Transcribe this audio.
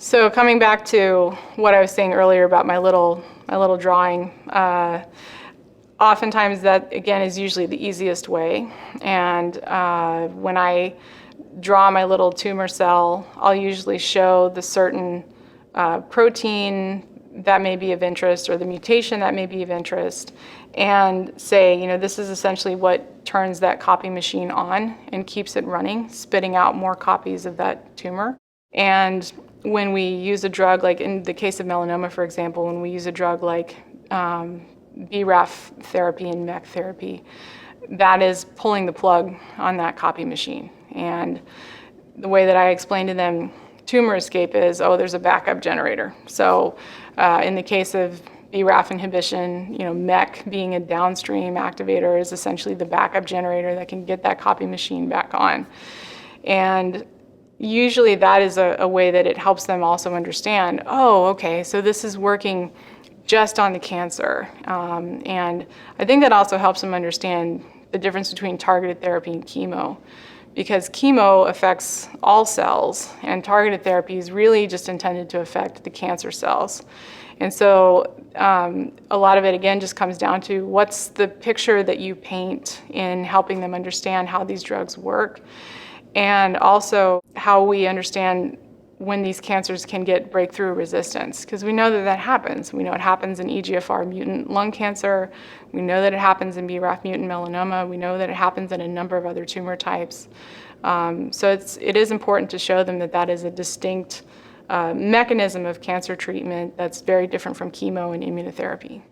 So coming back to what I was saying earlier about my little drawing, oftentimes that, again, is usually the easiest way. And when I draw my little tumor cell, I'll usually show the certain protein that may be of interest or the mutation that may be of interest, and say, this is essentially what turns that copy machine on and keeps it running, spitting out more copies of that tumor. And when we use a drug, like in the case of melanoma, for example, when we use a drug like BRAF therapy and MEK therapy, that is pulling the plug on that copy machine. And the way that I explain to them tumor escape is, there's a backup generator. So in the case of BRAF inhibition, MEK being a downstream activator is essentially the backup generator that can get that copy machine back on. And usually that is a way that it helps them also understand, okay, so this is working just on the cancer. And I think that also helps them understand the difference between targeted therapy and chemo, because chemo affects all cells and targeted therapy is really just intended to affect the cancer cells. And so a lot of it, again, just comes down to what's the picture that you paint in helping them understand how these drugs work, and also how we understand when these cancers can get breakthrough resistance, because we know that happens. We know it happens in EGFR mutant lung cancer. We know that it happens in BRAF mutant melanoma. We know that it happens in a number of other tumor types. So it is important to show them that is a distinct mechanism of cancer treatment that's very different from chemo and immunotherapy.